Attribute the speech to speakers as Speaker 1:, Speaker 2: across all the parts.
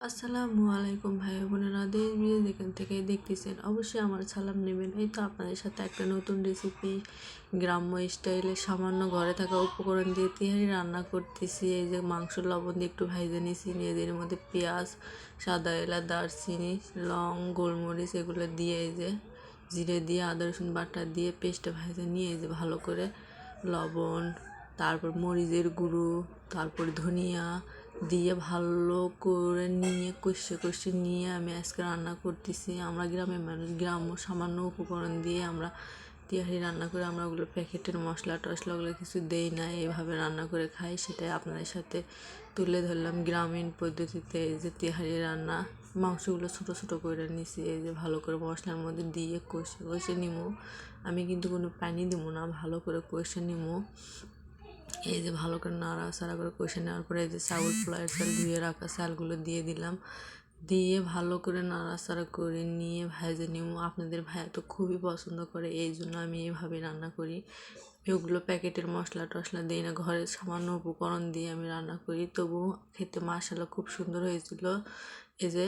Speaker 1: আসসালামু আলাইকুম ভাই বোনেরা, দেশ বিদেশ যেখান থেকে দেখতেছেন অবশ্যই আমার সালাম নেবেন। এই তো আপনাদের সাথে একটা নতুন রেসিপি গ্রাম্য স্টাইলে সামান্য ঘরে থাকা উপকরণ দিয়ে তেহারি রান্না করতেছি। এই যে মাংস লবণ দিয়ে একটু ভাইজে নিয়েছি, নিয়ে এর মধ্যে পেঁয়াজ, সাদা এলাচ, দারচিনি, লং, গোলমরিচ এগুলো দিয়ে এই যে জিরে দিয়ে আদা রসুন বাটা দিয়ে পেস্টটা ভাইজে নিয়ে এই যে ভালো করে লবণ, তারপর মরিচের গুঁড়ো, তারপর ধনিয়া দিয়ে ভালো করে নিয়ে কষে নিয়ে আমি আজকে রান্না করতেছি। আমরা গ্রামের মানুষ, গ্রাম্য সামান্য উপকরণ দিয়ে আমরা তেহারি রান্না করে আমরা ওগুলো প্যাকেটের মশলা টশলা ওগুলো কিছু দেই না, এইভাবে রান্না করে খাই। সেটাই আপনাদের সাথে তুলে ধরলাম গ্রামীণ পদ্ধতিতে। এই যে তেহারি রান্না, মাংসগুলো ছোটো ছোটো করে নিছি, এই যে ভালো করে মশলার মধ্যে দিয়ে কষে নিবো। আমি কিন্তু কোনো পানি দিব না, ভালো করে কষে নিবো। এই যে ভালো করে নাড়াচাড়া করে কষে নেওয়ার পরে এই যে চাউল পোলাওয়ের চাল ধুয়ে রাখা চালগুলো দিয়ে দিলাম, দিয়ে ভালো করে নাড়াচাড়া করে নিয়ে ভেজে নিব। আপনাদের ভাইয়া তো খুবই পছন্দ করে, এই জন্য আমি এইভাবে রান্না করি। ওগুলো প্যাকেটের মশলা টশলা দিই না, ঘরের সামান্য উপকরণ দিয়ে আমি রান্না করি। তবু খেতে মাশাআল্লাহ খুব সুন্দর হয়েছিল। এই যে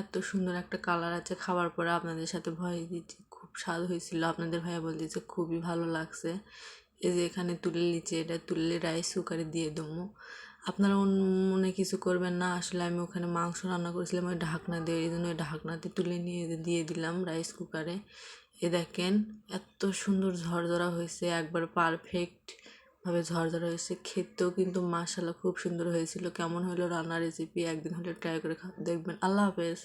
Speaker 1: এত সুন্দর একটা কালার আছে, খাবার পরে আপনাদের সাথে ভয়েস দিচ্ছি, খুব স্বাদ হয়েছিল। আপনাদের ভাইয়া বলতেছে খুবই ভালো লাগছে। এই যে এখানে তুলে নিচ্ছে, এটা তুললে রাইস কুকারে দিয়ে দেবো। আপনারা মনে কিছু করবেন না, আসলে আমি ওখানে মাংস রান্না করেছিলাম ওই ঢাকনা দিয়ে, এই জন্য ওই ঢাকনাতে তুলে নিয়ে দিয়ে দিলাম রাইস কুকারে। এ দেখেন এত সুন্দর ঝরঝরা হয়েছে, একবার পারফেক্ট ভাবে ঝরঝরা হয়েছে। খেতেও কিন্তু মাশাআল্লাহ খুব সুন্দর হয়েছিল। কেমন হলো রান্নার রেসিপি একদিন হলে ট্রাই করে দেখবেন। আল্লাহ হাফেজ।